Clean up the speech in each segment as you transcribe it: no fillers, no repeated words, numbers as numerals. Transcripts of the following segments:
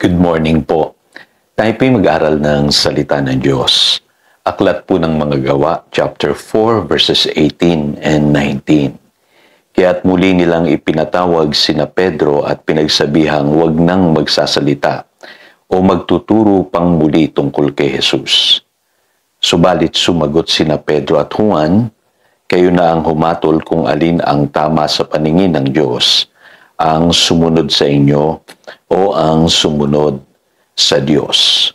Good morning po. Tayo po'y mag-aral ng salita ng Diyos. Aklat po ng mga gawa, chapter 4, verses 18 and 19. Kaya't muli nilang ipinatawag sina Pedro at pinagsabihang huwag nang magsasalita o magtuturo pang muli tungkol kay Jesus. Subalit sumagot sina Pedro at Juan, kayo na ang humatol kung alin ang tama sa paningin ng Diyos, ang sumunod sa inyo o ang sumunod sa Diyos.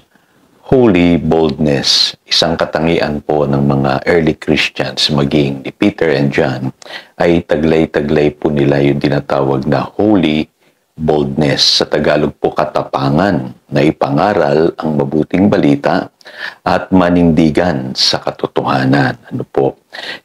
Holy boldness, isang katangian po ng mga early Christians, maging ni Peter and John, ay taglay-taglay po nila yung tinatawag na holy boldness. Sa Tagalog po, katapangan na ipangaral ang mabuting balita at manindigan sa katotohanan.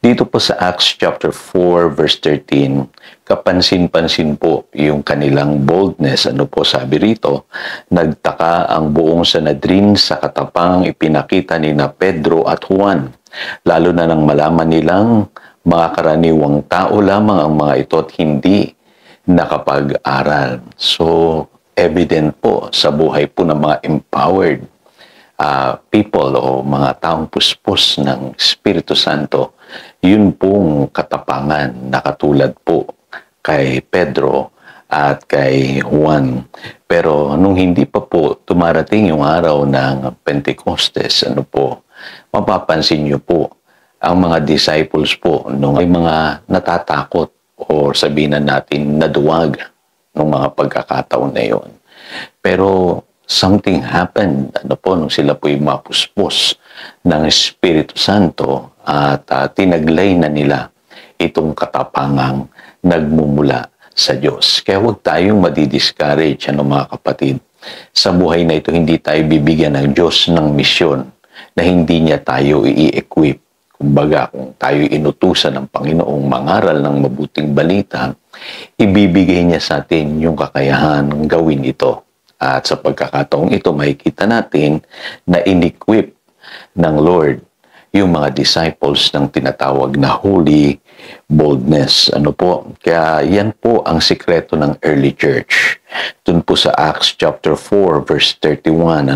Dito po sa Acts chapter 4 verse 13, kapansin-pansin po yung kanilang boldness. Sabi rito, nagtaka ang buong Sanhedrin sa katapangang ipinakita ni na Pedro at Juan, lalo na nang malaman nilang mga karaniwang tao lamang ang mga ito at hindi nakapag-aral. So, evident po sa buhay po ng mga empowered people o mga taong puspos ng Espiritu Santo, yun pong katapangan na katulad po kay Pedro at kay Juan. Pero nung hindi pa po tumarating yung araw ng Pentecostes, mapapansin nyo po, ang mga disciples po, nung ay mga natatakot o sabihin na natin naduwag ng mga pagkakataon na yon. Pero something happened, nung sila po'y mapuspos ng Espiritu Santo at tinaglay na nila itong katapangang nagmumula sa Diyos. Kaya huwag tayong madi-discourage, mga kapatid. Sa buhay na ito, hindi tayo bibigyan ng Diyos ng misyon na hindi niya tayo i-equip. Kumbaga, kung tayo inutusan ng Panginoong mangaral ng mabuting balita, ibibigay niya sa atin yung kakayahan ng gawin ito. At sa pagkakataong ito, makikita natin na in-equip ng Lord yung mga disciples ng tinatawag na holy boldness. Kaya yan po ang sikreto ng early church. Dun po sa Acts chapter 4 verse 31,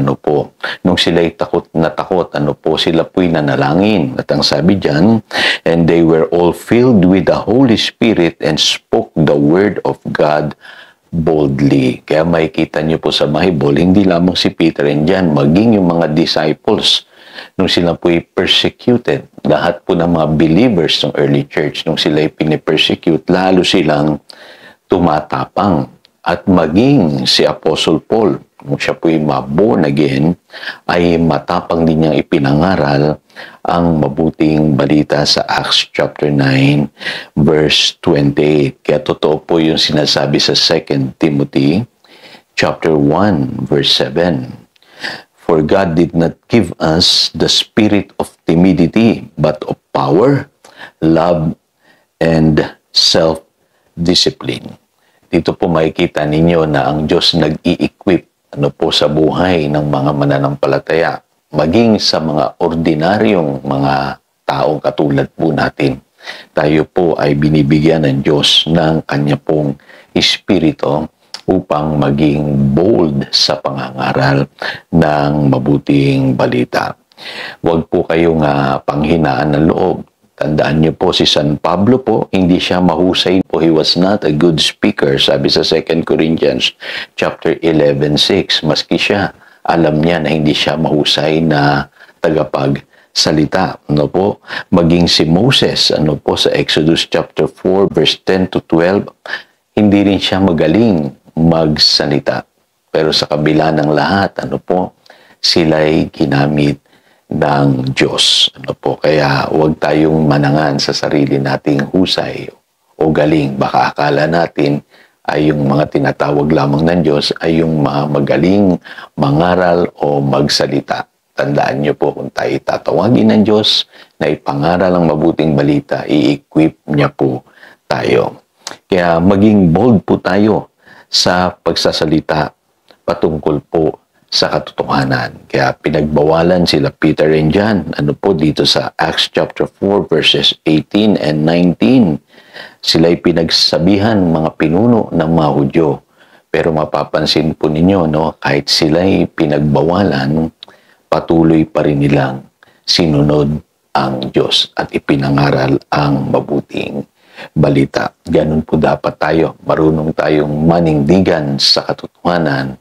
nung sila'y takot na takot, sila po'y nanalangin. At ang sabi diyan, and they were all filled with the Holy Spirit and spoke the word of God boldly. Kaya makikita niyo po sa Bible, hindi lamang si Peter and John, maging yung mga disciples, nung sila po'y persecuted, lahat po ng mga believers ng early church, nung sila'y pinipersecute, lalo silang tumatapang. At maging si Apostle Paul, nung siya po'y born again, ay matapang din niyang ipinangaral ang mabuting balita sa Acts chapter 9, verse 28. Kaya totoo po yung sinasabi sa 2 Timothy chapter 1, verse 7. For God did not give us the spirit of timidity, but of power, love, and self-discipline. Dito po makikita ninyo na ang Diyos nag-i-equip sa buhay ng mga mananampalataya, maging sa mga ordinaryong mga taong katulad po natin. Tayo po ay binibigyan ng Diyos ng Kanya pong Espiritu upang maging bold sa pangangaral ng mabuting balita. Huwag po kayong panghinaan ng loob. Tandaan niyo po si San Pablo po, hindi siya mahusay po. He was not a good speaker. Sabi sa 2 Corinthians chapter 11:6, maski siya, alam niya na hindi siya mahusay na tagapagsalita. Maging si Moses, sa Exodus chapter 4 verse 10 to 12, hindi rin siya magaling magsalita. Pero sa kabila ng lahat, sila'y ginamit ng Diyos. Kaya huwag tayong manangan sa sarili nating husay o galing. Baka akala natin ay yung mga tinatawag lamang ng Diyos ay yung mga magaling mangaral o magsalita. Tandaan niyo po, kung tayo tatawagin ng Diyos na ipangaral ang mabuting balita, i-equip niya po tayo. Kaya maging bold po tayo sa pagsasalita patungkol po sa katotohanan. Kaya pinagbawalan sila Peter and John. Dito sa Acts chapter 4 verses 18 and 19. Sila'y pinagsabihan mga pinuno ng mga Hudyo Pero mapapansin po ninyo, no, kahit sila'y pinagbawalan, patuloy pa rin nilang sinunod ang Diyos at ipinangaral ang mabuting balita. Ganun po dapat tayo. Marunong tayong manindigan sa katotohanan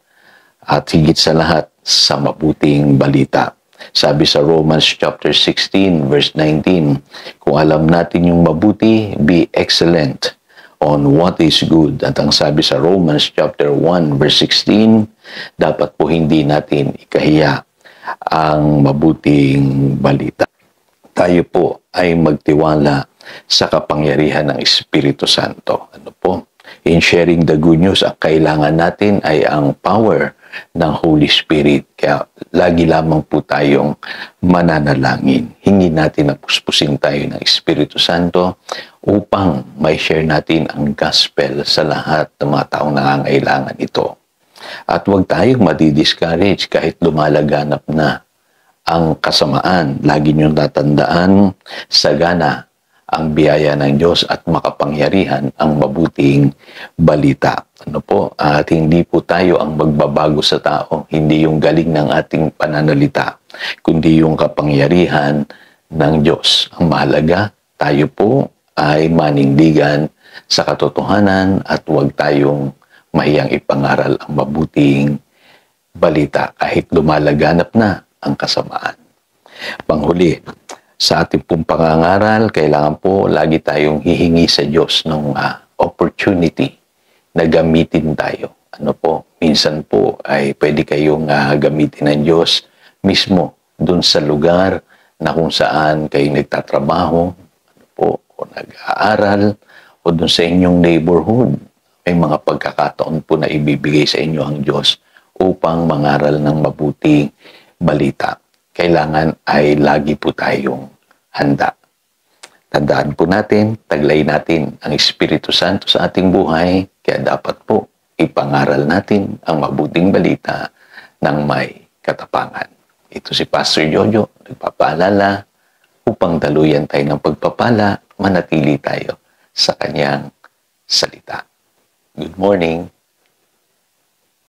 at higit sa lahat sa mabuting balita. Sabi sa Romans chapter 16 verse 19, kung alam natin yung mabuti, be excellent on what is good. At ang sabi sa Romans chapter 1 verse 16, dapat po hindi natin ikahiya ang mabuting balita. Tayo po ay magtiwala sa kapangyarihan ng Espiritu Santo. Ano po? In sharing the good news, ang kailangan natin ay ang power ng Holy Spirit. Kaya lagi lamang po tayong mananalangin. Hingi natin na puspusin tayo ng Espiritu Santo upang may share natin ang gospel sa lahat ng mga taong nangangailangan ito. At huwag tayong madi-discourage kahit lumalaganap na ang kasamaan. Lagi niyong tatandaan, sagana ang biyaya ng Diyos at makapangyarihan ang mabuting balita. Ano po? At hindi po tayo ang magbabago sa tao. Hindi yung galing ng ating pananalita, kundi yung kapangyarihan ng Diyos. Ang mahalaga, tayo po ay manindigan sa katotohanan at huwag tayong mahiyang ipangaral ang mabuting balita kahit lumalaganap na ang kasamaan. Panghuli, sa ating pong pangangaral, kailangan po lagi tayong hihingi sa Diyos ng opportunity na gamitin tayo. Ano po, minsan po ay pwede kayong gamitin ng Diyos mismo dun sa lugar na kung saan kayo nagtatrabaho, ano po, o nag-aaral, o dun sa inyong neighborhood. May mga pagkakataon po na ibibigay sa inyo ang Diyos upang mangaral ng mabuting balita. Kailangan ay lagi po tayong handa. Tandaan po natin, taglay natin ang Espiritu Santo sa ating buhay, kaya dapat po ipangaral natin ang mabuting balita ng may katapangan. Ito si Pastor Jojo, nagpapaalala upang daluyan tayo ng pagpapala, manatili tayo sa kanyang salita. Good morning.